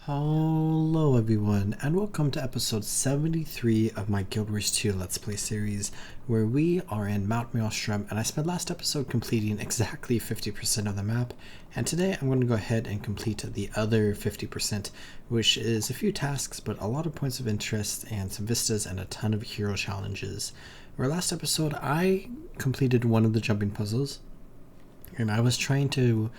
Hello everyone, and welcome to episode 73 of my Guild Wars 2 Let's Play series, where we are in Mount Maelstrom, and I spent last episode completing exactly 50% of the map, and today I'm going to go ahead and complete the other 50%, which is a few tasks, but a lot of points of interest, and some vistas, and a ton of hero challenges. Where last episode I completed one of the jumping puzzles, and I was trying to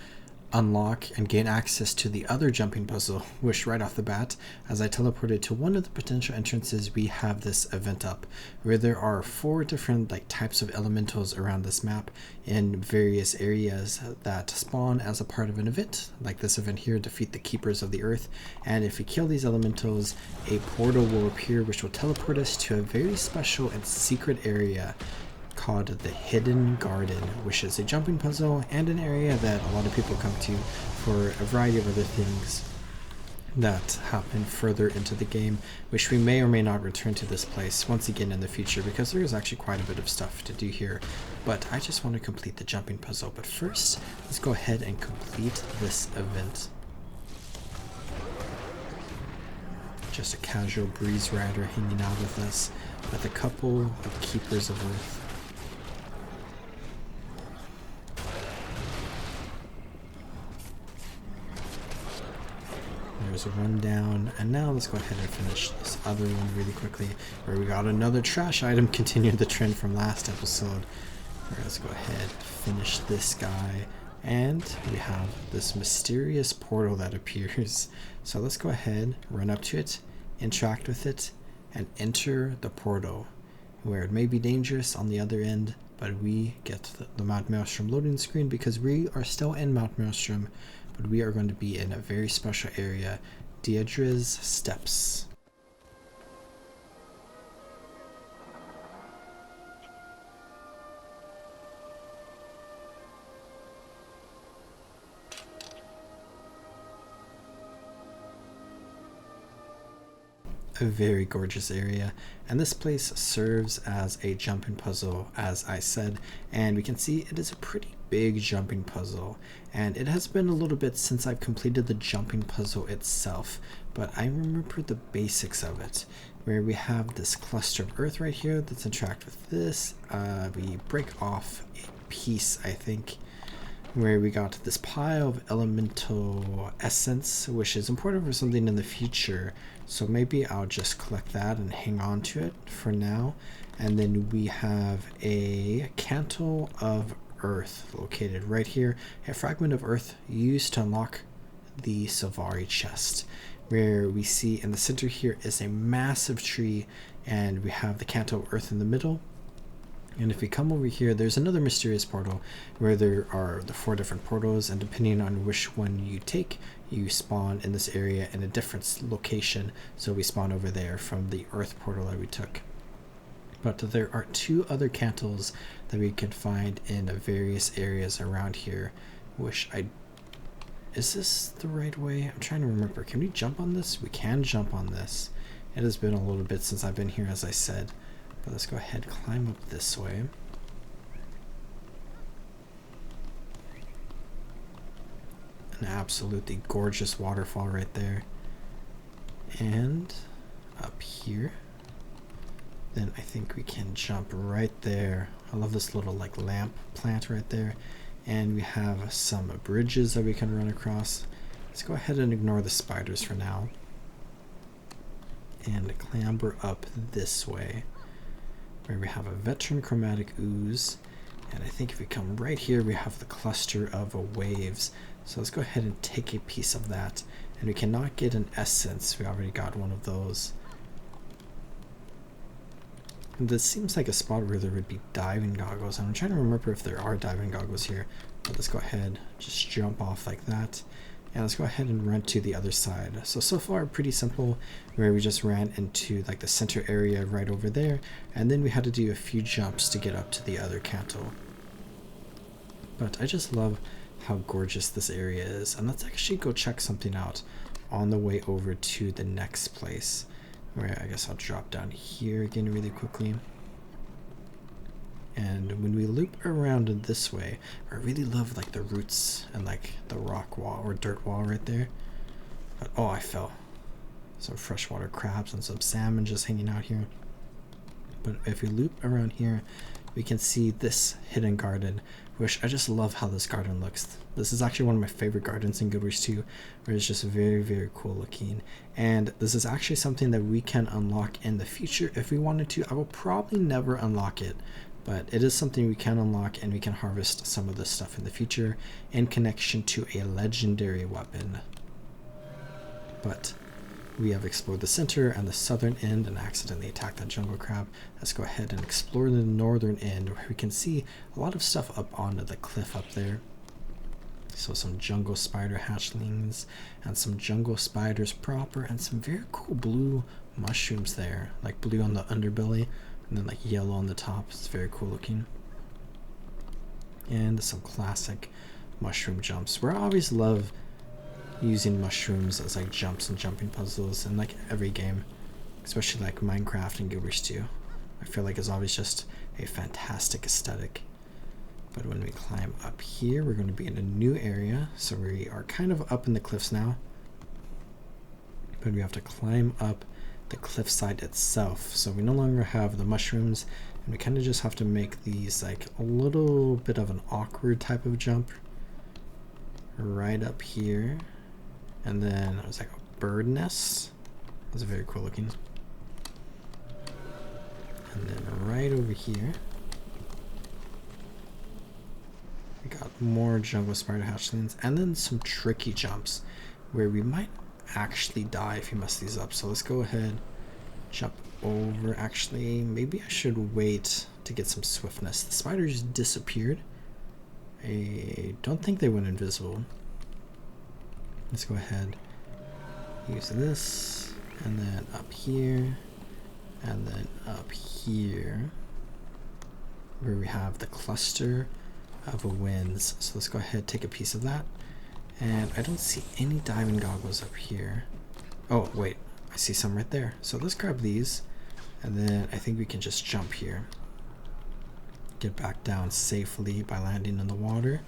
unlock and gain access to the other jumping puzzle, which right off the bat, as I teleported to one of the potential entrances, we have this event up where there are 4 different types of elementals around this map in various areas that spawn as a part of an event, like this event here, Defeat the Keepers of the Earth. And if we kill these elementals, a portal will appear which will teleport us to a very special and secret area called the Hidden Garden, which is a jumping puzzle and an area that a lot of people come to for a variety of other things that happen further into the game, which we may or may not return to this place once again in the future, because there is actually quite a bit of stuff to do here. But I just want to complete the jumping puzzle. But first, let's go ahead and complete this event. Just a casual breeze rider hanging out with us with a couple of Keepers of Earth. There's a rundown, and now let's go ahead and finish this other one really quickly, where we got another trash item, continued the trend from last episode. Let's go ahead, finish this guy, and we have this mysterious portal that appears. So let's go ahead, run up to it, interact with it, and enter the portal, where it may be dangerous on the other end, but we get the Mount Maelstrom loading screen because we are still in Mount Maelstrom, but we are going to be in a very special area, Deirdre's Steps. A very gorgeous area, and this place serves as a jumping puzzle, as I said, and we can see it is a pretty big jumping puzzle, and it has been a little bit since I've completed the jumping puzzle itself, but I remember the basics of it, where we have this cluster of earth right here. Let's interact with this. We break off a piece, I think, where we got this pile of elemental essence, which is important for something in the future, so maybe I'll just collect that and hang on to it for now. And then we have a cantle of earth located right here, a fragment of earth used to unlock the Savari chest, where we see in the center here is a massive tree, and we have the cantle of earth in the middle. And if we come over here, there's another mysterious portal where there are the 4 different portals, and depending on which one you take, you spawn in this area in a different location. So we spawn over there from the earth portal that we took. But there are 2 other cantles that we can find in various areas around here, which is this the right way? I'm trying to remember. Can we jump on this? We can jump on this. It has been a little bit since I've been here, as I said. But let's go ahead, climb up this way. An absolutely gorgeous waterfall right there. And up here, then I think we can jump right there. I love this little lamp plant right there. And we have some bridges that we can run across. Let's go ahead and ignore the spiders for now, and clamber up this way, where we have a veteran chromatic ooze, and I think if we come right here, we have the cluster of waves. So let's go ahead and take a piece of that, and we cannot get an essence. We already got one of those. And this seems like a spot where there would be diving goggles, and I'm trying to remember if there are diving goggles here. But let's go ahead, just jump off like that. And let's go ahead and run to the other side. So far pretty simple, where we just ran into the center area right over there, and then we had to do a few jumps to get up to the other cantle. But I just love how gorgeous this area is, and let's actually go check something out on the way over to the next place, where I guess I'll drop down here again really quickly. And when we loop around this way, I really love the roots and the rock wall or dirt wall right there. But oh, I fell. Some freshwater crabs and some salmon just hanging out here. But if we loop around here, we can see this hidden garden, which I just love how this garden looks. This is actually one of my favorite gardens in Guild Wars 2, where it's just very, very cool looking. And this is actually something that we can unlock in the future if we wanted to. I will probably never unlock it, but it is something we can unlock, and we can harvest some of this stuff in the future in connection to a legendary weapon. But we have explored the center and the southern end and accidentally attacked that jungle crab. Let's go ahead and explore the northern end, where we can see a lot of stuff up onto the cliff up there. So some jungle spider hatchlings and some jungle spiders proper, and some very cool blue mushrooms there, like blue on the underbelly and then like yellow on the top. It's very cool looking. And some classic mushroom jumps, where I always love using mushrooms as like jumps and jumping puzzles in like every game, especially like Minecraft and Guild Wars 2. I feel like it's always just a fantastic aesthetic. But when we climb up here, we're going to be in a new area. So we are kind of up in the cliffs now, but we have to climb up the cliffside itself. So we no longer have the mushrooms, and we kind of just have to make these like a little bit of an awkward type of jump right up here. And then it was like a bird nest. It was very cool looking. And then right over here, we got more jungle spider hatchlings, and then some tricky jumps where we might actually die if you mess these up. So let's go ahead, jump over. Actually, maybe I should wait to get some swiftness. The spiders disappeared. I don't think they went invisible. Let's go ahead, use this, and then up here, and then up here, where we have the cluster of winds. So let's go ahead, take a piece of that. And I don't see any diving goggles up here. Oh, wait, I see some right there. So let's grab these, and then I think we can just jump here. Get back down safely by landing in the water.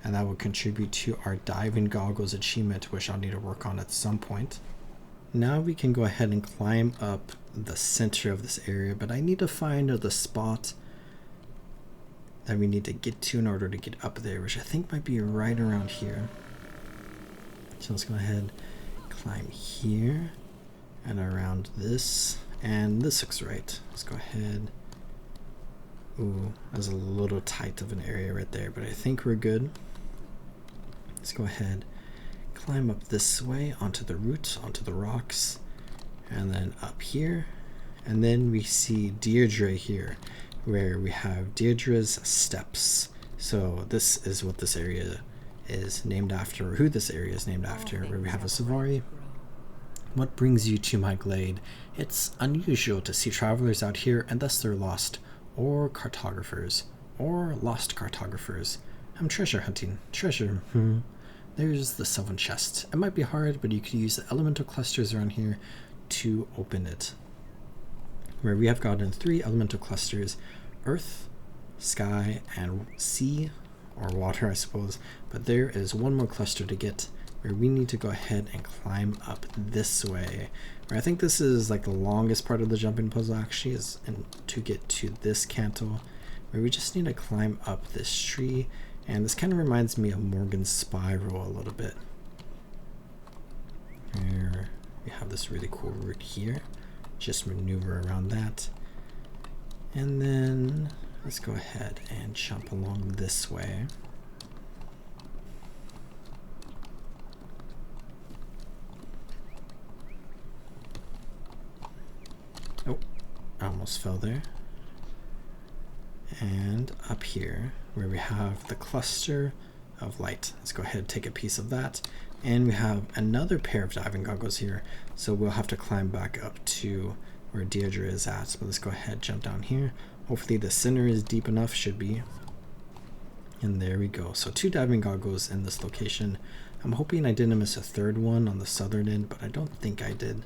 And that will contribute to our diving goggles achievement, which I'll need to work on at some point. Now we can go ahead and climb up the center of this area, but I need to find the spot that we need to get to in order to get up there, which I think might be right around here. So let's go ahead, climb here and around this, and this looks right. Let's go ahead. Ooh, that's a little tight of an area right there, but I think we're good. Let's go ahead, climb up this way onto the roots, onto the rocks, and then up here. And then we see Deirdre here, where we have Deirdre's Steps. So this is what this area is named after, or who this area is named after, where we have a Savari. What brings you to my glade? It's unusual to see travelers out here, and thus they're lost, or cartographers, or lost cartographers. I'm treasure hunting. Treasure. There's the Sylvan chest. It might be hard, but you could use the elemental clusters around here to open it. Where we have gotten 3 elemental clusters: earth, sky, and sea, or water, I suppose. But there is one more cluster to get, where we need to go ahead and climb up this way. Where I think this is like the longest part of the jumping puzzle actually, is to get to this cantle, where we just need to climb up this tree. And this kind of reminds me of Morgan's Spiral a little bit. Here we have this really cool route here. Just maneuver around that. And then let's go ahead and jump along this way. Oh, I almost fell there. And up here, where we have the cluster of light. Let's go ahead and take a piece of that. And we have another pair of diving goggles here. So we'll have to climb back up to where Deirdre is at. But let's go ahead, jump down here. Hopefully the center is deep enough, should be. And there we go. So 2 diving goggles in this location. I'm hoping I didn't miss a third one on the southern end, but I don't think I did.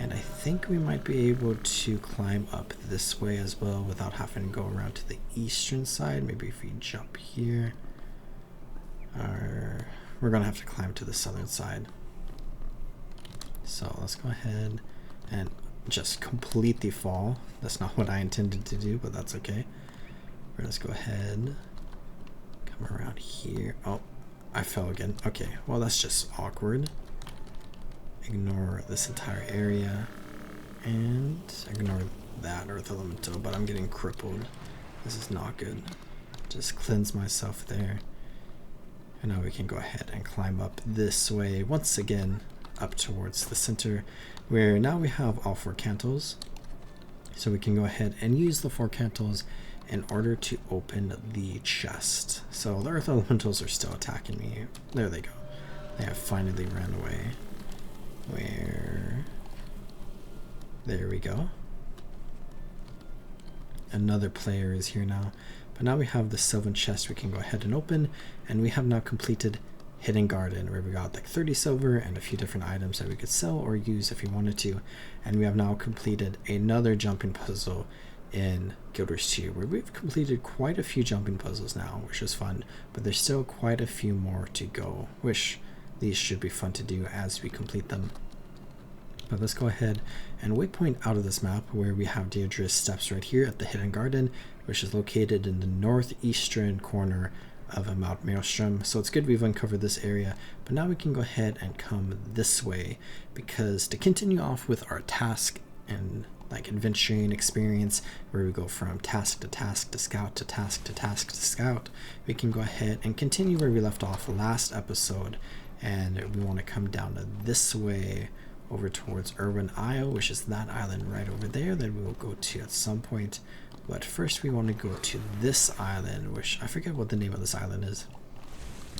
And I think we might be able to climb up this way as well without having to go around to the eastern side. Maybe if we jump here. We're going to have to climb to the southern side. So let's go ahead and just completely fall. That's not what I intended to do, but that's okay. Let's go ahead, come around here. Oh, I fell again. Okay, well that's just awkward. Ignore this entire area and ignore that earth elemental, but I'm getting crippled. This is not good. Just cleanse myself there. And now we can go ahead and climb up this way once again up towards the center, where now we have all 4 cantles. So we can go ahead and use the 4 cantles in order to open the chest. So the earth elementals are still attacking me. There they go. They have finally ran away. There we go. Another player is here now. But now we have the sylvan chest we can go ahead and open, and we have now completed Hidden Garden, where we got like 30 silver and a few different items that we could sell or use if we wanted to. And we have now completed another jumping puzzle in Guild Wars 2, where we've completed quite a few jumping puzzles now, which is fun, but there's still quite a few more to go, which these should be fun to do as we complete them. But let's go ahead and waypoint out of this map, where we have Deirdre's steps right here at the Hidden Garden, which is located in the northeastern corner of Mount Maelstrom. So it's good we've uncovered this area, but now we can go ahead and come this way, because to continue off with our task and like adventuring experience, where we go from task to task to scout to task to task to scout, we can go ahead and continue where we left off last episode, and we want to come down to this way over towards Irwin Isle, which is that island right over there that we will go to at some point. But first we want to go to this island, which I forget what the name of this island is,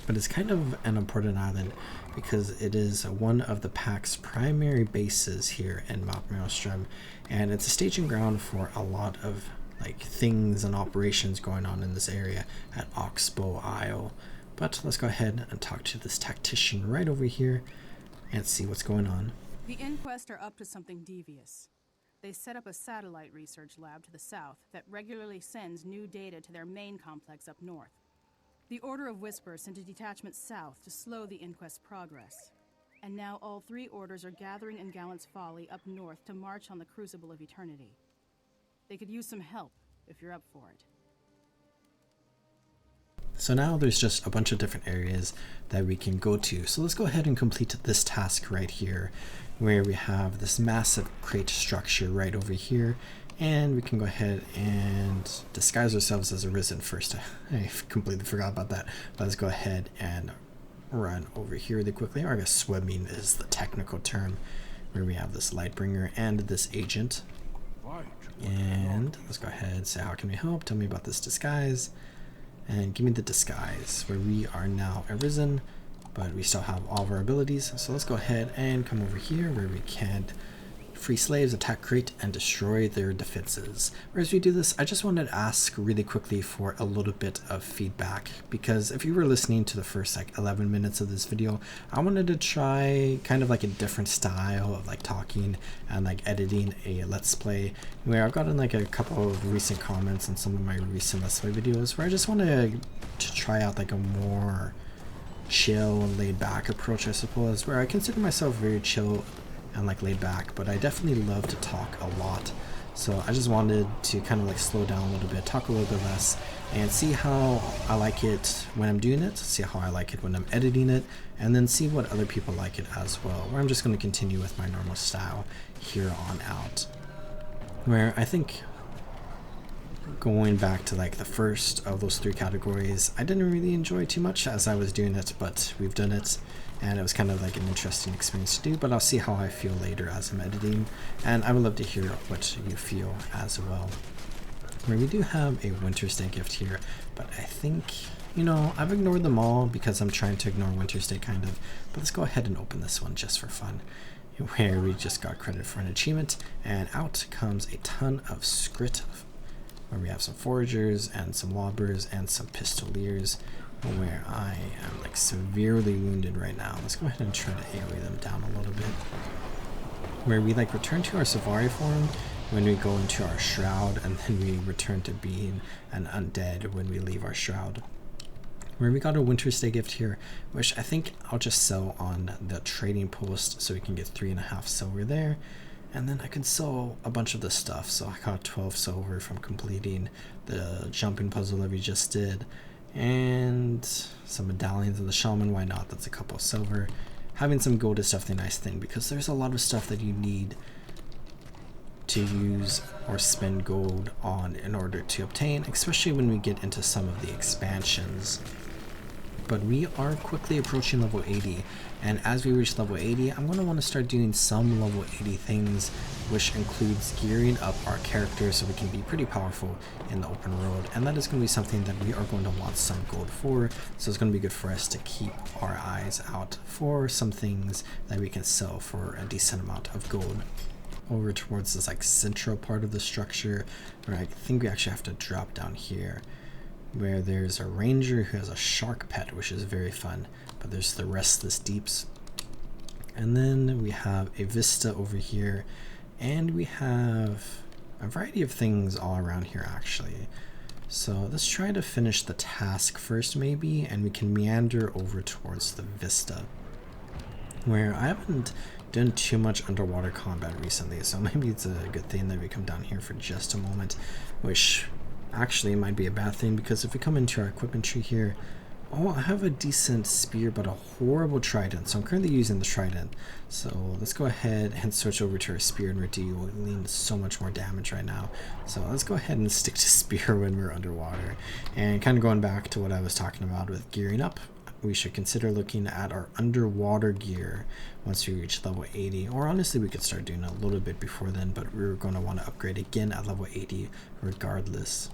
but it's kind of an important island because it is one of the pack's primary bases here in Mount Maelstrom, and it's a staging ground for a lot of like things and operations going on in this area at Oxbow Isle. But let's go ahead and talk to this tactician right over here and see what's going on. The Inquest are up to something devious. They set up a satellite research lab to the south that regularly sends new data to their main complex up north. The Order of Whisper sent a detachment south to slow the Inquest's progress. And now all 3 orders are gathering in Gallant's Folly up north to march on the Crucible of Eternity. They could use some help, if you're up for it. So now there's just a bunch of different areas that we can go to. So let's go ahead and complete this task right here, where we have this massive crate structure right over here, and we can go ahead and disguise ourselves as Arisen first. I completely forgot about that, but let's go ahead and run over here really quickly. Or I guess swimming is the technical term, where we have this Lightbringer and this agent. And let's go ahead and say, how can we help? Tell me about this disguise. And give me the disguise, where we are now Arisen, but we still have all of our abilities. So let's go ahead and come over here, where we can free slaves, attack crate, and destroy their defenses. Whereas we do this, I just wanted to ask really quickly for a little bit of feedback, because if you were listening to the first like 11 minutes of this video, I wanted to try kind of like a different style of like talking and like editing a let's play, where I've gotten like a couple of recent comments on some of my recent let's play videos where I just wanted to try out like a more chill and laid back approach, I suppose, where I consider myself very chill and like laid back, but I definitely love to talk a lot. So I just wanted to kind of like slow down a little bit, talk a little bit less, and see how I like it when I'm doing it, see how I like it when I'm editing it, and then see what other people like it as well, where I'm just going to continue with my normal style here on out. Where I think going back to like the first of those 3 categories, I didn't really enjoy too much as I was doing it, but we've done it, and it was kind of like an interesting experience to do. But I'll see how I feel later as I'm editing, and I would love to hear what you feel as well. Where we do have a Winter's Day gift here, but I think, you know, I've ignored them all because I'm trying to ignore Winter's Day kind of, but let's go ahead and open this one just for fun, where we just got credit for an achievement, and out comes a ton of scrit, where we have some foragers and some lobbers and some pistoliers, where I am like severely wounded right now. Let's go ahead and try to AoE them down a little bit. Where we like return to our Savari form when we go into our shroud, and then we return to being an undead when we leave our shroud. where we got a winter stay gift here, which I think I'll just sell on the trading post so we can get 3.5 silver there. And then I can sell a bunch of this stuff. So I got 12 silver from completing the jumping puzzle that we just did. And some medallions of the shaman, why not? That's a couple of silver. Having some gold is definitely a nice thing because there's a lot of stuff that you need to use or spend gold on in order to obtain, especially when we get into some of the expansions. But we are quickly approaching level 80, and as we reach level 80, I'm going to want to start doing some level 80 things, which includes gearing up our characters so we can be pretty powerful in the open world, and that is going to be something that we are going to want some gold for, so it's going to be good for us to keep our eyes out for some things that we can sell for a decent amount of gold. Over towards this like central part of the structure, where I think we actually have to drop down here, where there's a ranger who has a shark pet, which is very fun, but there's the restless deeps. And then we have a vista over here, and we have a variety of things all around here actually. So let's try to finish the task first maybe, and we can meander over towards the vista, where I haven't done too much underwater combat recently, so maybe it's a good thing that we come down here for just a moment, which actually might be a bad thing, because if we come into our equipment tree here, oh, I have a decent spear but a horrible trident, so I'm currently using the trident. So let's go ahead and switch over to our spear, and we're dealing so much more damage right now. So let's go ahead and stick to spear when we're underwater. And kind of going back to what I was talking about with gearing up, we should consider looking at our underwater gear once we reach level 80, or honestly we could start doing a little bit before then, but we're going to want to upgrade again at level 80 regardless.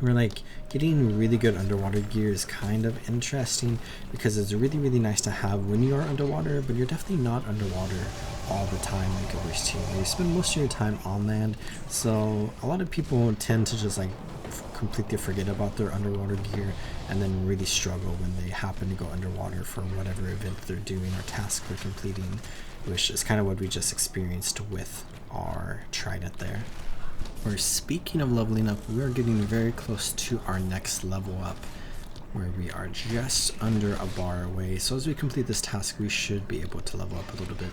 We're like, getting really good underwater gear is kind of interesting because it's really nice to have when you are underwater, but you're definitely not underwater all the time like Overwatch 2. You spend most of your time on land, so a lot of people tend to just like completely forget about their underwater gear and then really struggle when they happen to go underwater for whatever event they're doing or task they're completing, which is kind of what we just experienced with our trident there. Or speaking of leveling up, we are getting very close to our next level up, where we are just under a bar away. So as we complete this task, we should be able to level up a little bit.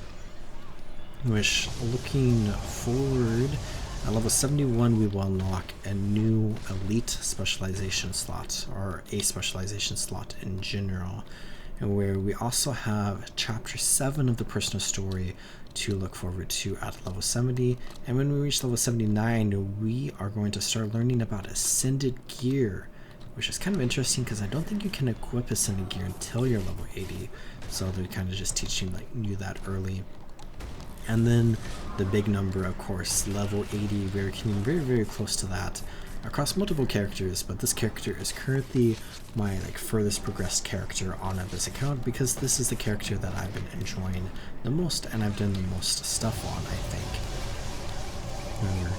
Which, looking forward, at level 71 we will unlock a new elite specialization slot, or a specialization slot in general, and where we also have chapter 7 of the personal story to look forward to at level 70. And when we reach level 79, we are going to start learning about ascended gear, which is kind of interesting because I don't think you can equip ascended gear until you're level 80, so they're kind of just teaching like you that early. And then the big number, of course, level 80, we're getting very close to that across multiple characters, but this character is currently my like furthest progressed character on this account because this is the character that I've been enjoying the most and I've done the most stuff on, I think. Remember,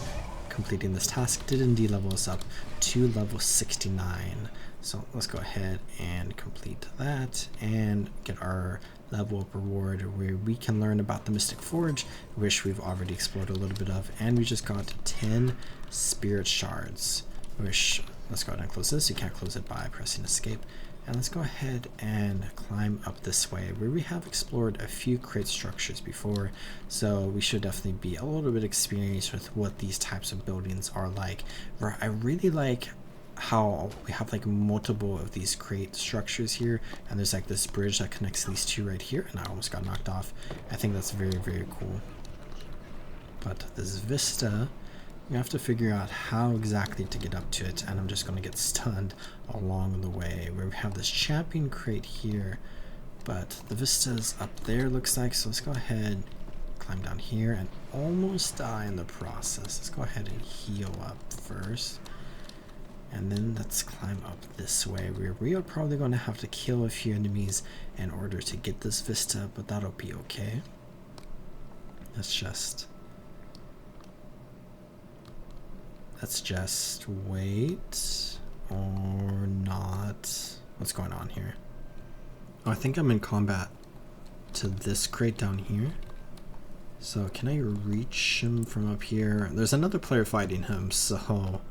completing this task did indeed level us up to level 69. So let's go ahead and complete that and get our level up reward, where we can learn about the Mystic Forge, which we've already explored a little bit of, and we just got 10 spirit shards, which, let's go ahead and close this. You can't close it by pressing escape. And let's go ahead and climb up this way, where we have explored a few crate structures before, so we should definitely be a little bit experienced with what these types of buildings are like. Where I really like how we have like multiple of these crate structures here, and there's like this bridge that connects these two right here, and I almost got knocked off. I think that's very cool. But this vista, you have to figure out how exactly to get up to it, and I'm just going to get stunned along the way, where we have this champion crate here, but the vista's up there looks like. So let's go ahead, climb down here, and almost die in the process. Let's go ahead and heal up first. And then let's climb up this way, where we are probably going to have to kill a few enemies in order to get this vista, but that'll be okay. Let's just wait, or not. What's going on here? Oh, I think I'm in combat to this crate down here. So can I reach him from up here? There's another player fighting him, so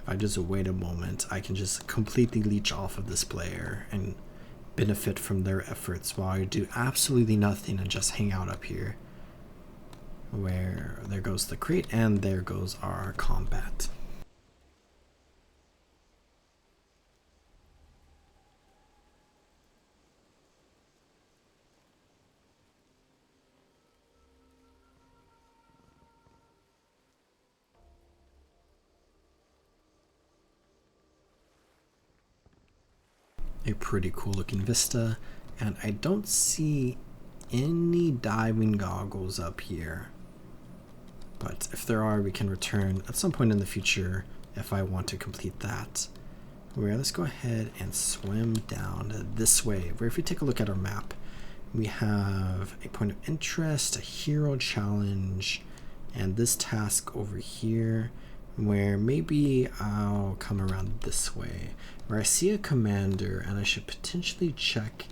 if I just wait a moment, I can just completely leech off of this player and benefit from their efforts while I do absolutely nothing and just hang out up here. Where there goes the crate and there goes our combat. A pretty cool looking vista, and I don't see any diving goggles up here, but if there are, we can return at some point in the future if I want to complete that. Where let's go ahead and swim down this way, where if we take a look at our map, we have a point of interest, a hero challenge, and this task over here, where maybe I'll come around this way, where I see a commander and I should potentially check.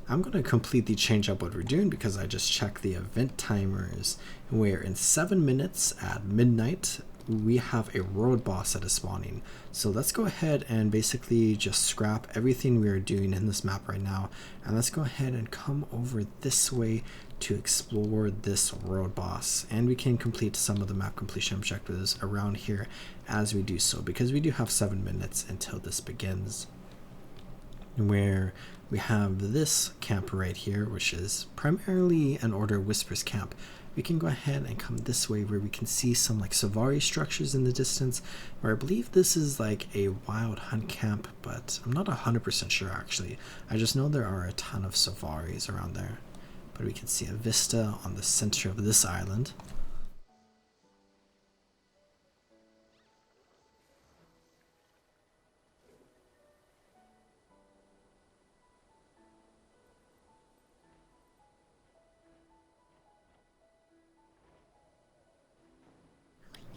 I'm going to completely change up what we're doing because I just checked the event timers, where in 7 minutes at midnight we have a road boss that is spawning. So let's go ahead and basically just scrap everything we are doing in this map right now, and let's go ahead and come over this way to explore this road boss, and we can complete some of the map completion objectives around here as we do so, because we do have 7 minutes until this begins. Where we have this camp right here, which is primarily an Order of Whispers camp. We can go ahead and come this way where we can see some like Savari structures in the distance, where I believe this is like a wild hunt camp, but I'm not 100% sure actually. I just know there are a ton of Savaris around there. But we can see a vista on the center of this island.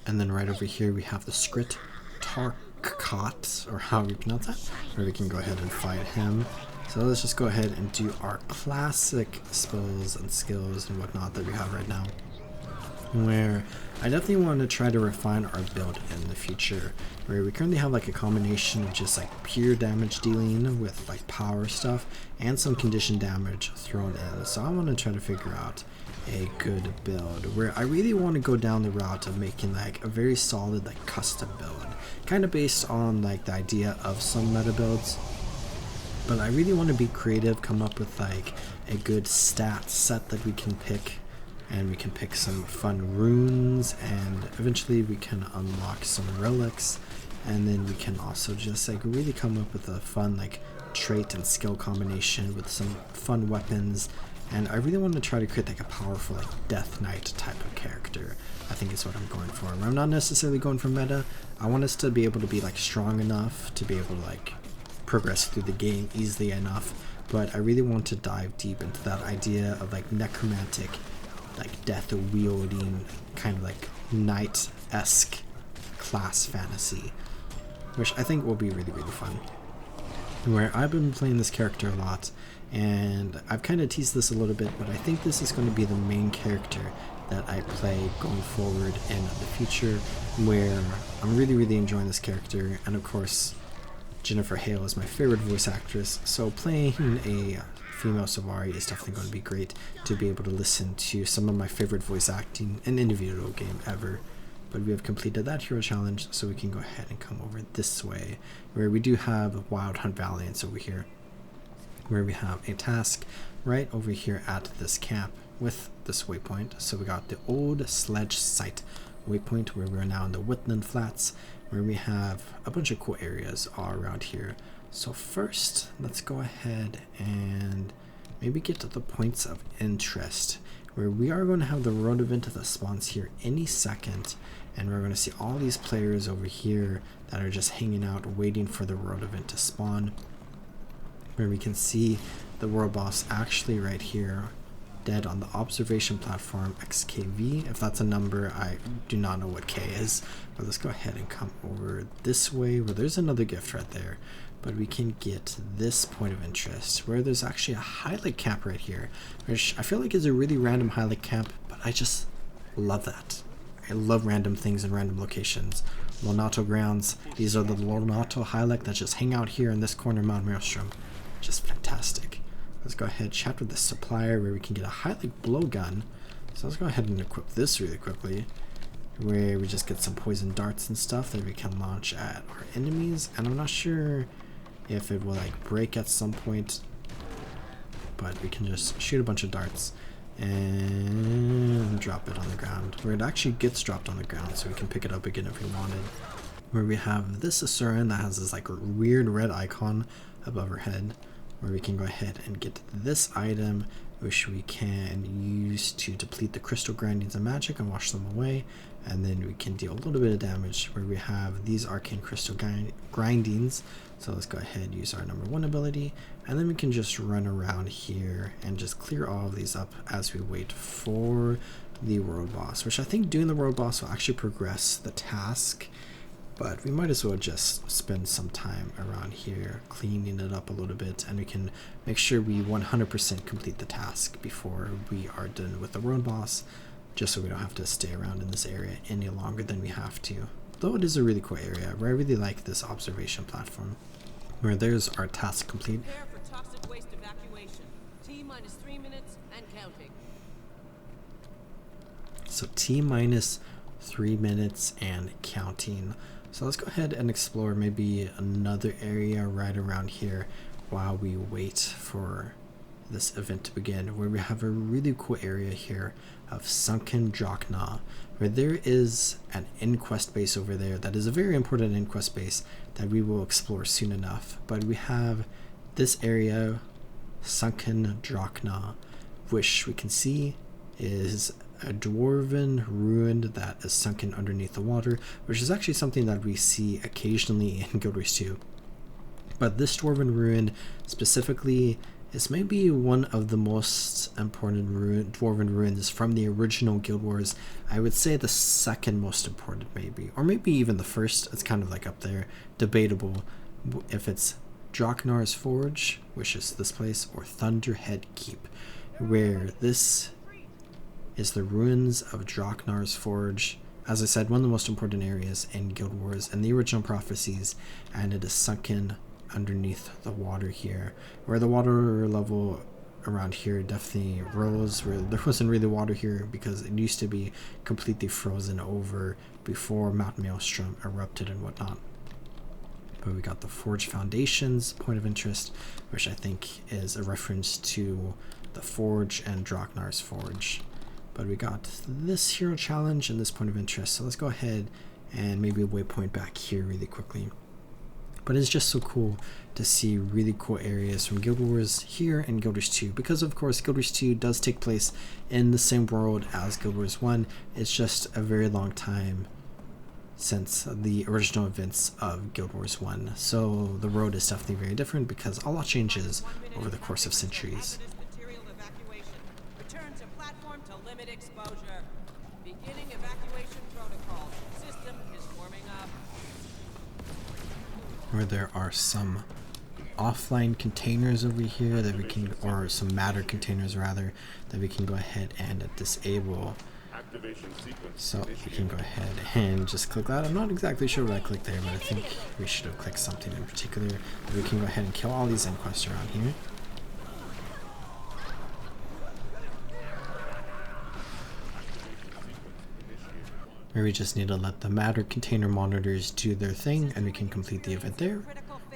And then right over here we have the Skrit Tarkat, or how you pronounce that, where we can go ahead and fight him. So let's just go ahead and do our classic spells and skills and whatnot that we have right now. Where I definitely want to try to refine our build in the future. Where we currently have like a combination of just like pure damage dealing with like power stuff and some condition damage thrown in. So I want to try to figure out a good build where I really want to go down the route of making like a very solid like custom build. Kind of based on like the idea of some meta builds. But I really want to be creative, come up with like a good stat set that we can pick, and we can pick some fun runes, and eventually we can unlock some relics, and then we can also just like really come up with a fun like trait and skill combination with some fun weapons. And I really want to try to create like a powerful like Death Knight type of character. I think is what I'm going for. I'm not necessarily going for meta. I want us to be able to be like strong enough to be able to like progress through the game easily enough, but I really want to dive deep into that idea of like necromantic, like death wielding, kind of like knight-esque class fantasy, which I think will be really, really fun. Where I've been playing this character a lot, and I've kind of teased this a little bit, but I think this is going to be the main character that I play going forward in the future, where I'm really, really enjoying this character, and of course Jennifer Hale is my favorite voice actress, so playing a female Savari is definitely going to be great to be able to listen to some of my favorite voice acting in any video game ever. But we have completed that hero challenge, so we can go ahead and come over this way, where we do have Wild Hunt Valiance over here, where we have a task right over here at this camp with this waypoint. So we got the Old Sledge Site waypoint, where we're now in the Whitland Flats, where we have a bunch of cool areas all around here. So first, let's go ahead and maybe get to the points of interest, where we are going to have the road event that spawns here any second, and we're going to see all these players over here that are just hanging out waiting for the road event to spawn, where we can see the world boss actually right here dead on the observation platform XKV. If that's a number, I do not know what K is, but let's go ahead and come over this way where there's another gift right there. But we can get this point of interest where there's actually a highlight camp right here, which I feel like is a really random highlight camp, but I just love that. I love random things in random locations, Lonato grounds. These are the Lonato Hylek that just hang out here in this corner of Mount Maelstrom. Just fantastic. Let's go ahead, chat with the supplier where we can get a Hylek blowgun. So let's go ahead and equip this really quickly, where we just get some poison darts and stuff that we can launch at our enemies. And I'm not sure if it will like break at some point, but we can just shoot a bunch of darts and drop it on the ground, where it actually gets dropped on the ground, so we can pick it up again if we wanted. Where we have this Asuran that has this like weird red icon above her head, where we can go ahead and get this item, which we can use to deplete the crystal grindings of magic and wash them away, and then we can deal a little bit of damage, where we have these arcane crystal grindings. So let's go ahead and use our number 1 ability, and then we can just run around here and just clear all of these up as we wait for the world boss, which I think doing the world boss will actually progress the task, but we might as well just spend some time around here cleaning it up a little bit, and we can make sure we 100% complete the task before we are done with the world boss, just so we don't have to stay around in this area any longer than we have to. Though it is a really cool area, where I really like this observation platform, where there's our task complete. Prepare for toxic waste evacuation. T-minus 3 minutes and counting. So T-minus 3 minutes and counting. So let's go ahead and explore maybe another area right around here while we wait for this event to begin, where we have a really cool area here of Sunken Drachna, where there is an Inquest base over there that is a very important Inquest base that we will explore soon enough. But we have this area, Sunken Drachna, which we can see is a dwarven ruin that is sunken underneath the water, which is actually something that we see occasionally in Guild Wars 2. But this dwarven ruin specifically is maybe one of the most important dwarven ruins from the original Guild Wars. I would say the second most important maybe, or maybe even the first. It's kind of like up there, debatable if it's Drachnar's Forge, which is this place, or Thunderhead Keep, where this is the ruins of Drachnar's Forge. As I said, one of the most important areas in Guild Wars and the original prophecies, and it is sunken underneath the water here, where the water level around here definitely rose, where there wasn't really water here because it used to be completely frozen over before Mount Maelstrom erupted and whatnot. But we got the Forge Foundations point of interest, which I think is a reference to the Forge and Drachnar's Forge. But we got this hero challenge and this point of interest, so let's go ahead and maybe waypoint back here really quickly. But it's just so cool to see really cool areas from Guild Wars here and Guild Wars 2, because of course Guild Wars 2 does take place in the same world as Guild Wars 1. It's just a very long time since the original events of Guild Wars 1, so the road is definitely very different because a lot changes over the course of centuries. Return to platform to limit exposure. Beginning evacuation protocol. System is warming up. Where there are some offline containers over here that we can, or some matter containers rather, that we can go ahead and disable. So we can go ahead and just click that. I'm not exactly sure what I clicked there, but I think we should have clicked something in particular. But we can go ahead and kill all these Inquests around here. Where we just need to let the matter container monitors do their thing, and we can complete the event there.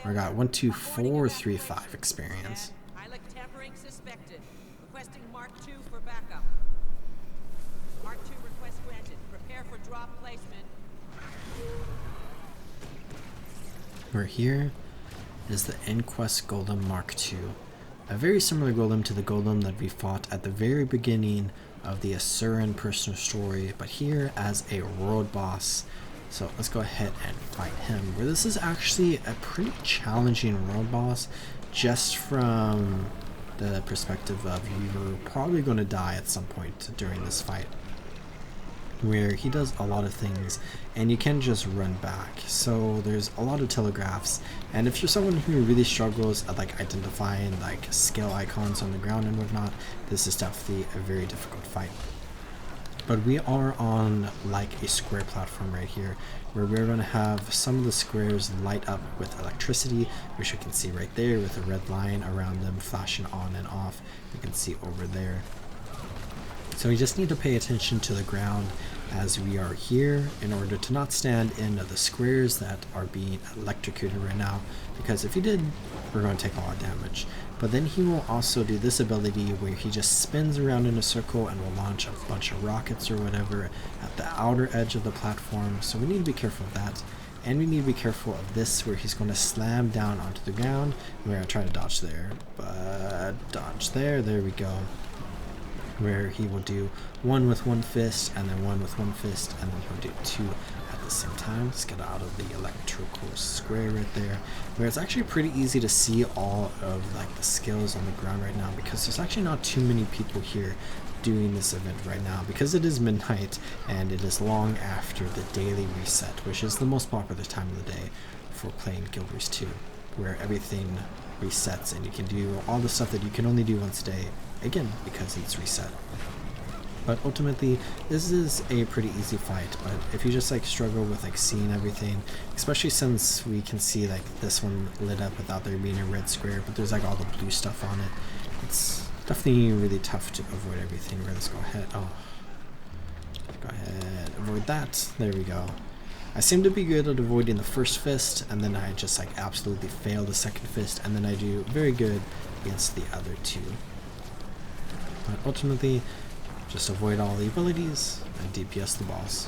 We got 1, 2, 4, 3, 5 experience. Hylek tampering suspected. Requesting Mark II for backup. Mark II request granted. Prepare for drop placement. We're here is the Inquest Golem Mark II. A very similar golem to the golem that we fought at the very beginning of the Asuran personal story, but here as a world boss. So let's go ahead and fight him, where this is actually a pretty challenging world boss, just from the perspective of you're probably going to die at some point during this fight, where he does a lot of things and you can just run back. So there's a lot of telegraphs, and if you're someone who really struggles at like identifying like skill icons on the ground and whatnot, this is definitely a very difficult fight. But we are on like a square platform right here, where we're going to have some of the squares light up with electricity, which you can see right there with a red line around them flashing on and off. You can see over there. So we just need to pay attention to the ground as we are here in order to not stand in the squares that are being electrocuted right now, because if he did, we're going to take a lot of damage. But then he will also do this ability where he just spins around in a circle and will launch a bunch of rockets or whatever at the outer edge of the platform, so we need to be careful of that. And we need to be careful of this where he's going to slam down onto the ground. We're going to try to dodge there, but dodge there, there we go. Where he will do one with one fist and then one with one fist, and then he'll do two at the same time. Let's get out of the electrical square right there, where it's actually pretty easy to see all of like the skills on the ground right now, because there's actually not too many people here doing this event right now, because it is midnight and it is long after the daily reset, which is the most popular time of the day for playing Guild Wars 2, where everything resets and you can do all the stuff that you can only do once a day, again, because it's reset. But ultimately, this is a pretty easy fight, but if you just like struggle with like seeing everything, especially since we can see like this one lit up without there being a red square, but there's like all the blue stuff on it, it's definitely really tough to avoid everything. Let's go ahead, go ahead, avoid that, there we go. I seem to be good at avoiding the first fist, and then I just like absolutely fail the second fist, and then I do very good against the other two. But ultimately, just avoid all the abilities and DPS the boss.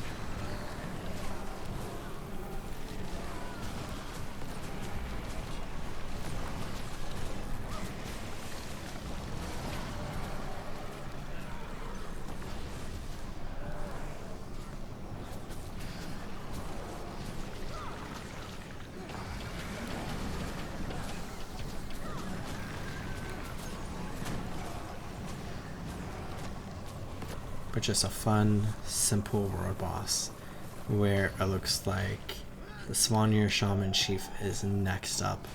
But just a fun, simple world boss, where it looks like the Svanir Shaman Chief is next up.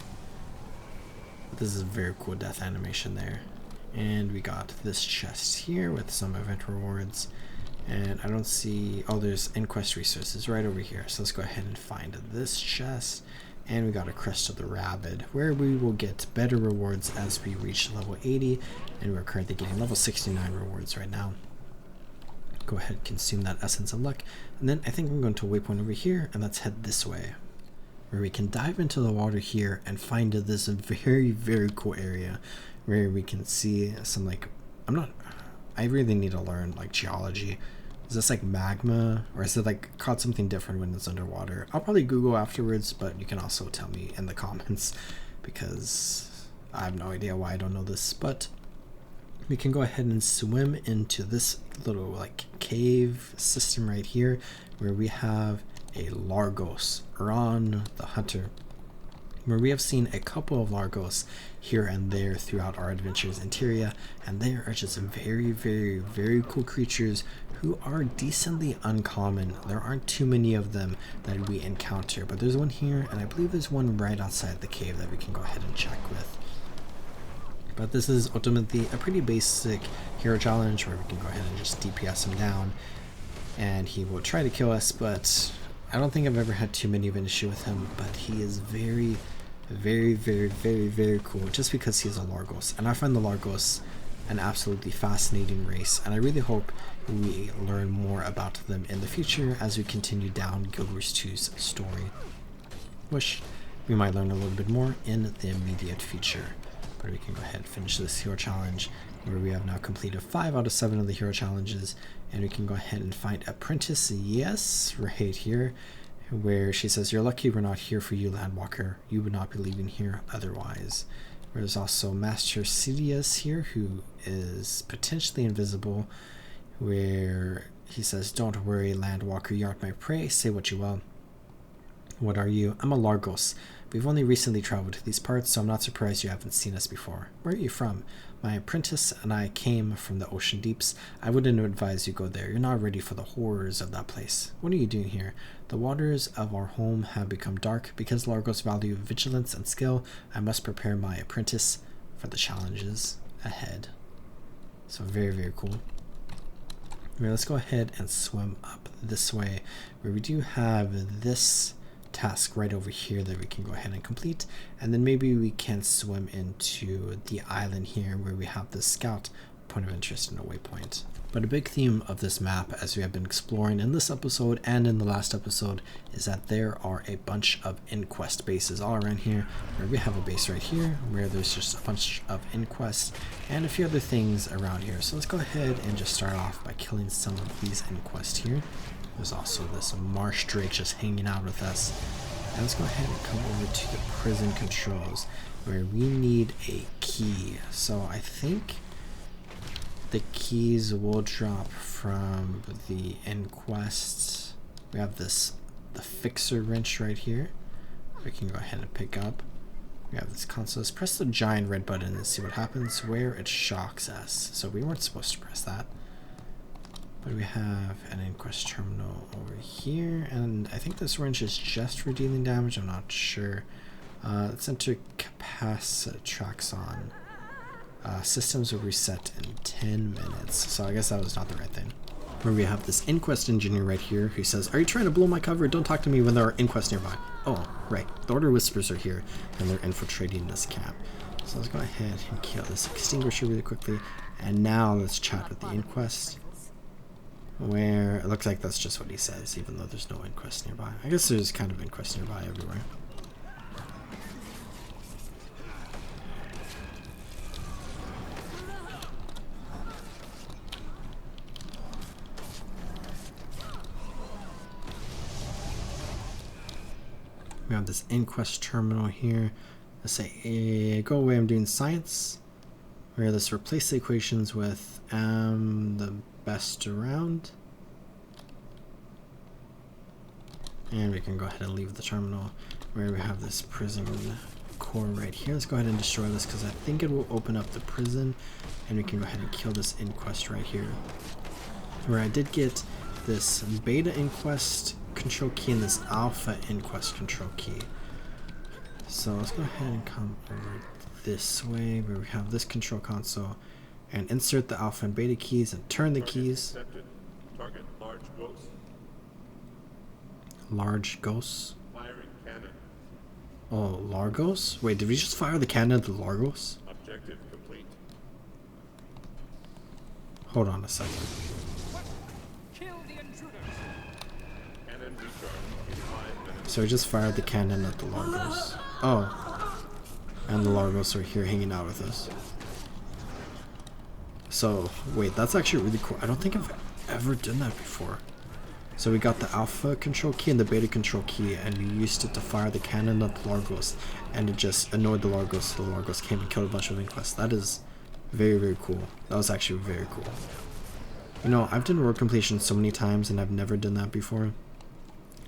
This is a very cool death animation there. And we got this chest here with some event rewards. And I don't see, oh, there's Inquest resources right over here. So let's go ahead and find this chest. And we got a Crest of the Rabid, where we will get better rewards as we reach level 80. And we're currently getting level 69 rewards right now. Go ahead and consume that Essence of Luck, and then I think I'm going to waypoint over here, and let's head this way, where we can dive into the water here and find this very, very cool area where we can see some like, I really need to learn like geology. Is this like magma, or is it like caught something different when it's underwater? I'll probably Google afterwards, but you can also tell me in the comments, because I have no idea why I don't know this. But we can go ahead and swim into this little like cave system right here, where we have a Largos, Ron the Hunter, where we have seen a couple of Largos here and there throughout our adventures in Tyria, and they are just very, very, very cool creatures who are decently uncommon. There aren't too many of them that we encounter, but there's one here, and I believe there's one right outside the cave that we can go ahead and check with. But this is ultimately a pretty basic hero challenge where we can go ahead and just DPS him down, and he will try to kill us, but I don't think I've ever had too many of an issue with him. But he is very, very, very, very, very cool, just because he's a Largos, and I find the Largos an absolutely fascinating race, and I really hope we learn more about them in the future as we continue down Guild Wars 2's story, which we might learn a little bit more in the immediate future. But we can go ahead and finish this hero challenge, where we have now completed 5 out of 7 of the hero challenges, and we can go ahead and find Apprentice, yes, right here, where she says, "You're lucky we're not here for you, Landwalker. You would not be leaving here otherwise." There's also Master Sidious here, who is potentially invisible, where he says, "Don't worry, Landwalker, you aren't my prey. Say what you will." "What are you?" "I'm a Largos. We've only recently traveled to these parts, so I'm not surprised you haven't seen us before." "Where are you from?" "My apprentice and I came from the ocean deeps. I wouldn't advise you go there. You're not ready for the horrors of that place." "What are you doing here?" "The waters of our home have become dark. Because Largos value vigilance and skill, I must prepare my apprentice for the challenges ahead." So very, very cool. Right, let's go ahead and swim up this way, where we do have this task right over here that we can go ahead and complete, and then maybe we can swim into the island here where we have the scout point of interest and a waypoint. But a big theme of this map, as we have been exploring in this episode and in the last episode, is that there are a bunch of Inquest bases all around here, where we have a base right here where there's just a bunch of Inquests and a few other things around here. So let's go ahead and just start off by killing some of these Inquests here. There's also this marsh drake just hanging out with us. And let's go ahead and come over to the prison controls, where we need a key. So I think the keys will drop from the Inquest. We have the fixer wrench right here. We can go ahead and pick up. We have this console. Let's press the giant red button and see what happens where it shocks us. So we weren't supposed to press that. But we have an Inquest terminal over here, and I think this wrench is just for dealing damage. I'm not sure. Let's enter Capacitraxon. Systems will reset in 10 minutes. So I guess that was not the right thing. Where we have this Inquest engineer right here who says, "Are you trying to blow my cover? Don't talk to me when there are Inquests nearby." Oh, right. The Order Whispers are here, and they're infiltrating this camp. So let's go ahead and kill this extinguisher really quickly. And now let's chat with the Inquest, where it looks like that's just what he says, even though there's no Inquest nearby. I guess there's kind of Inquest nearby everywhere. We have this Inquest terminal here. Let's say, go away, I'm doing science. Where let's replace the equations with the best around. And we can go ahead and leave the terminal, where we have this prison core right here. Let's go ahead and destroy this, because I think it will open up the prison, and we can go ahead and kill this Inquest right here. Where I did get this beta Inquest control key and this alpha Inquest control key. So let's go ahead and come over this way, where we have this control console, and insert the alpha and beta keys and turn the keys. Target large ghost. Large ghosts? Firing cannon. Oh, Largos? Wait, did we just fire the cannon at the Largos? Objective complete. Hold on a second. Kill the intruders. Cannon recharge in 5 minutes. So we just fired the cannon at the Largos. Oh. And the Largos are here hanging out with us. So, wait, that's actually really cool. I don't think I've ever done that before. So we got the alpha control key and the beta control key, and we used it to fire the cannon at the Largos, and it just annoyed the Largos, so the Largos came and killed a bunch of Inquests. That is very, very cool. That was actually very cool. You know, I've done world completion so many times, and I've never done that before.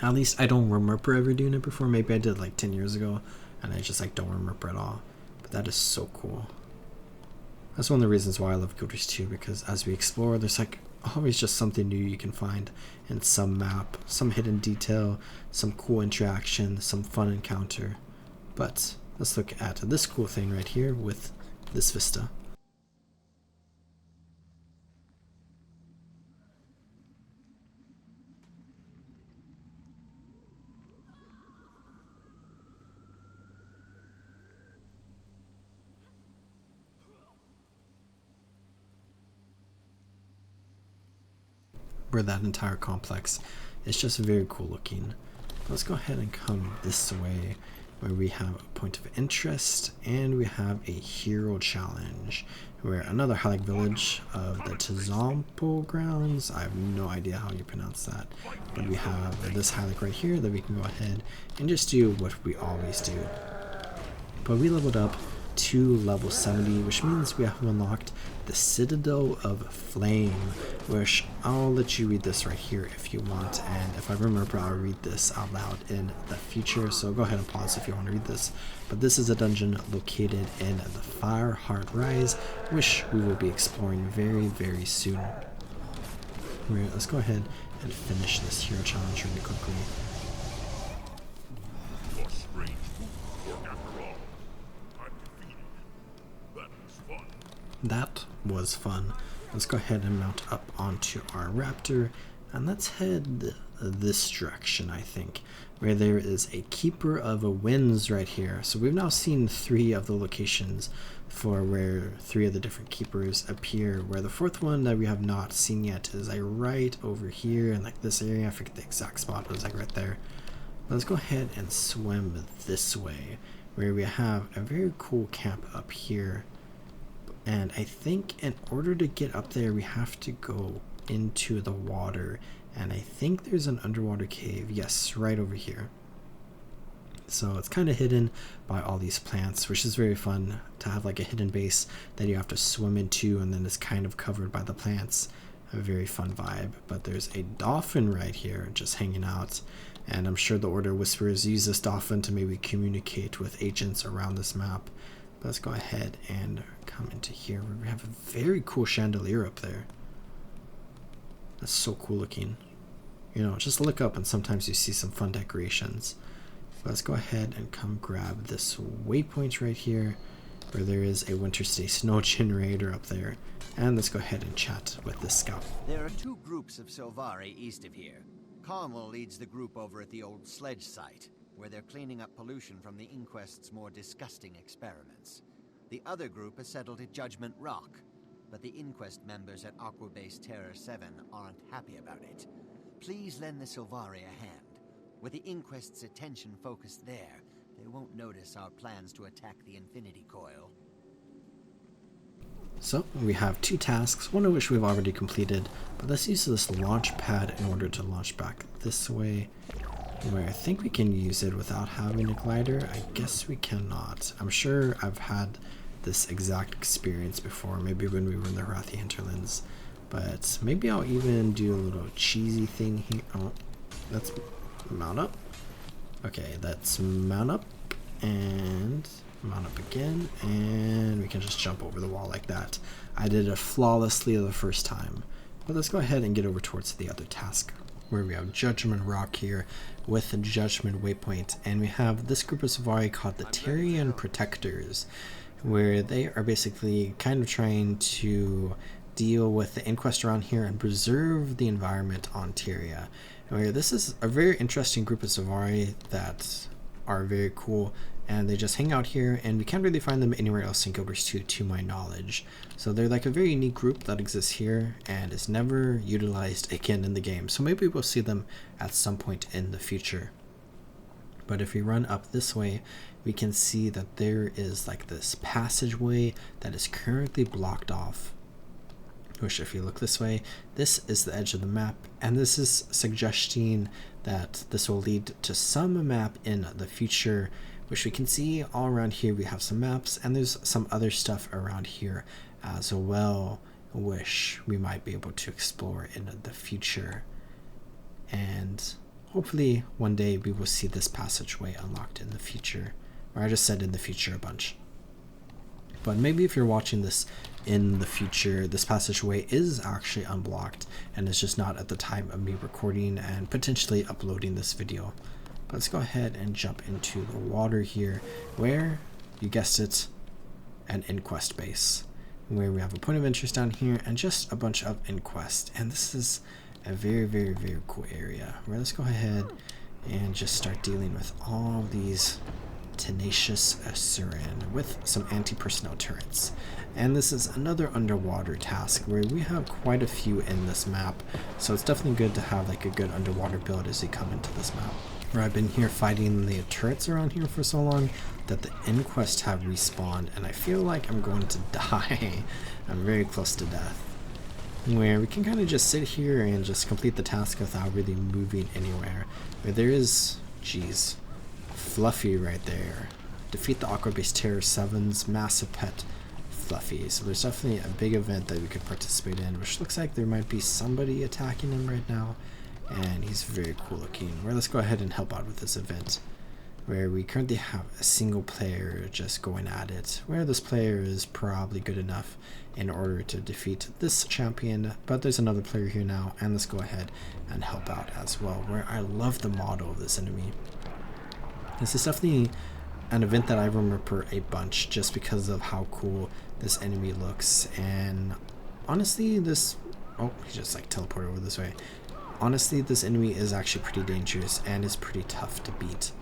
At least I don't remember ever doing it before. Maybe I did like 10 years ago, and I just like don't remember at all. But that is so cool. That's one of the reasons why I love Guild Wars 2, because as we explore, there's like always just something new you can find in some map, some hidden detail, some cool interaction, some fun encounter. But let's look at this cool thing right here with this vista. Where that entire complex is just very cool looking. Let's go ahead and come this way, where we have a point of interest and we have a hero challenge, where another Halleck village of the Tizampo grounds. I have no idea how you pronounce that, but we have this Halleck right here that we can go ahead and just do what we always do. But we leveled up to level 70, which means we have unlocked the Citadel of Flame, which I'll let you read this right here if you want, and if I remember I'll read this out loud in the future, so go ahead and pause if you want to read this. But this is a dungeon located in the Fireheart Rise, which we will be exploring very, very soon. Right, let's go ahead and finish this hero challenge really quickly. You're strange, for after all, I'm defeated. That was fun. That was fun. let's go ahead and mount up onto our raptor, and let's head this direction, I think, where there is a Keeper of Winds right here. So we've now seen 3 of the locations for where 3 of the different keepers appear, where the 4th one that we have not seen yet is like right over here in like this area. I forget the exact spot, but it's like right there. But let's go ahead and swim this way, where we have a very cool camp up here. And I think in order to get up there, we have to go into the water. And I think there's an underwater cave. Yes, right over here. So it's kind of hidden by all these plants, which is very fun to have like a hidden base that you have to swim into, and then it's kind of covered by the plants. A very fun vibe. But there's a dolphin right here just hanging out. And I'm sure the Order Whisperers use this dolphin to maybe communicate with agents around this map. But let's go ahead and come into here where we have a very cool chandelier up there. That's so cool looking. You know, just look up and sometimes you see some fun decorations. But let's go ahead and come grab this waypoint right here where there is a winter stay snow generator up there. And let's go ahead and chat with this scout. There are 2 groups of Silvari east of here. Carmel leads the group over at the old sledge site, where they're cleaning up pollution from the Inquest's more disgusting experiments. The other group is settled at Judgment Rock, but the Inquest members at Aqua Base Terror 7 aren't happy about it. Please lend the Silvari a hand. With the Inquest's attention focused there, they won't notice our plans to attack the Infinity Coil. So we have 2 tasks, one of which we've already completed, but let's use this launch pad in order to launch back this way, where I think we can use it without having a glider. I guess we cannot. I'm sure I've had this exact experience before, maybe when we were in the Harathi hinterlands, but maybe I'll even do a little cheesy thing here. Oh, let's mount up. Okay, let's mount up and mount up again, and we can just jump over the wall like that. I did it flawlessly the first time. But let's go ahead and get over towards the other task, where we have Judgment Rock here with the Judgment Waypoint, and we have this group of Silvari called the Tyrian Protectors, where they are basically kind of trying to deal with the Inquest around here and preserve the environment on Tyria. Where this is a very interesting group of Silvari that are very cool, and they just hang out here, and we can't really find them anywhere else in Guild Wars 2 to my knowledge. So they're like a very unique group that exists here and is never utilized again in the game. So maybe we'll see them at some point in the future. But if we run up this way, we can see that there is like this passageway that is currently blocked off. Which, if you look this way, this is the edge of the map, and this is suggesting that this will lead to some map in the future, which we can see all around here. We have some maps, and there's some other stuff around here as well, which we might be able to explore in the future. And hopefully one day we will see this passageway unlocked in the future. Or I just said in the future a bunch. But maybe if you're watching this in the future, this passageway is actually unblocked, and it's just not at the time of me recording and potentially uploading this video. But let's go ahead and jump into the water here, where, you guessed it, an Inquest base, where we have a point of interest down here and just a bunch of Inquest. And this is a very, very, very cool area, where let's go ahead and just start dealing with all these tenacious Asuran with some anti-personnel turrets. And this is another underwater task where we have quite a few in this map, so it's definitely good to have like a good underwater build as you come into this map. Where I've been here fighting the turrets around here for so long that the Inquest have respawned, and I feel like I'm going to die. I'm very close to death. Where we can kind of just sit here and just complete the task without really moving anywhere. Where there is, geez, Fluffy right there. Defeat the Aqua Base Terror 7's massive pet, Fluffy. So there's definitely a big event that we could participate in, which looks like there might be somebody attacking him right now. And he's very cool looking. Well, let's go ahead and help out with this event, where we currently have a single player just going at it, where this player is probably good enough in order to defeat this champion, but there's another player here now, and let's go ahead and help out as well, where I love the model of this enemy. This is definitely an event that I remember a bunch just because of how cool this enemy looks, and honestly, this... Oh, he just like teleported over this way. Honestly, this enemy is actually pretty dangerous and is pretty tough to beat.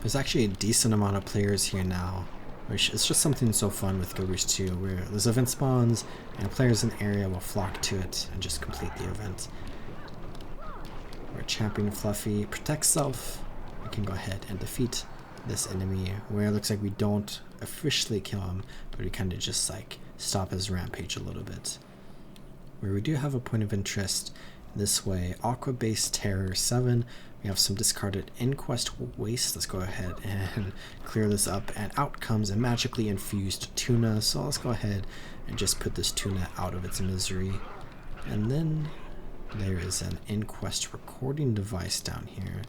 There's actually a decent amount of players here now, which is just something so fun with Guild Wars 2, where this event spawns and players in the area will flock to it and just complete the event. Where Champion Fluffy protects self, we can go ahead and defeat this enemy, where it looks like we don't officially kill him, but we kind of just like stop his rampage a little bit. Where we do have a point of interest this way, Aqua Base Terror 7. We have some discarded Inquest waste. Let's go ahead and clear this up, and out comes a magically infused tuna. So let's go ahead and just put this tuna out of its misery. And then there is an Inquest recording device down here.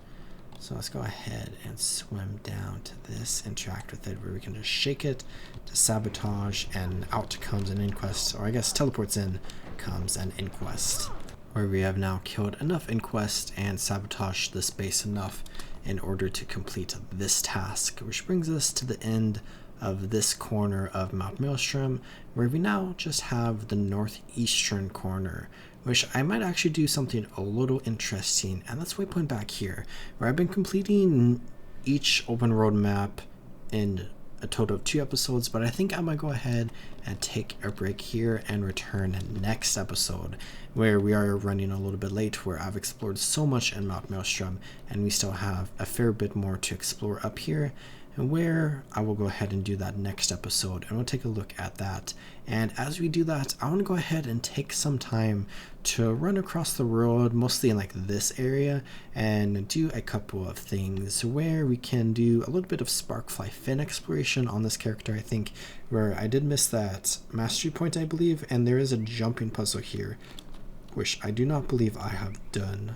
So let's go ahead and swim down to this, interact with it, where we can just shake it to sabotage, and out comes an Inquest, or I guess teleports in comes an Inquest. Where we have now killed enough Inquest and sabotaged this base enough in order to complete this task, which brings us to the end of this corner of Mount Maelstrom, where we now just have the northeastern corner, which I might actually do something a little interesting, and that's waypoint back here, where I've been completing each open road map in a total of 2 episodes, but I think I might go ahead and take a break here and return next episode, where we are running a little bit late, where I've explored so much in Mount Maelstrom and we still have a fair bit more to explore up here, and where I will go ahead and do that next episode, and we'll take a look at that. And as we do that, I want to go ahead and take some time to run across the road, mostly in like this area, and do a couple of things where we can do a little bit of Sparkfly Fin exploration on this character, I think, where I did miss that mastery point, I believe, and there is a jumping puzzle here, which I do not believe I have done.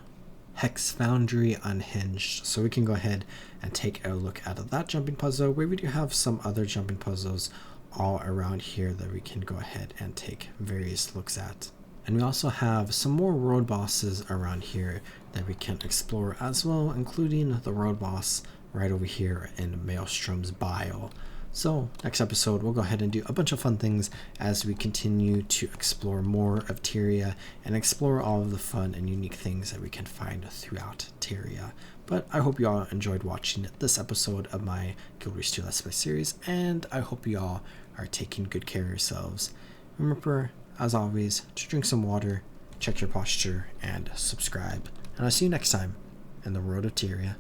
Hex Foundry Unhinged. So we can go ahead and take a look at that jumping puzzle, where we do have some other jumping puzzles all around here that we can go ahead and take various looks at. And we also have some more road bosses around here that we can explore as well, including the road boss right over here in Maelstrom's Bile. So next episode, we'll go ahead and do a bunch of fun things as we continue to explore more of Tyria and explore all of the fun and unique things that we can find throughout Tyria. But I hope you all enjoyed watching this episode of my Guild Wars 2 Let's Play series, and I hope you all are taking good care of yourselves. Remember, as always, to drink some water, check your posture, and subscribe. And I'll see you next time in the Road of Tyria.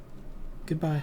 Goodbye.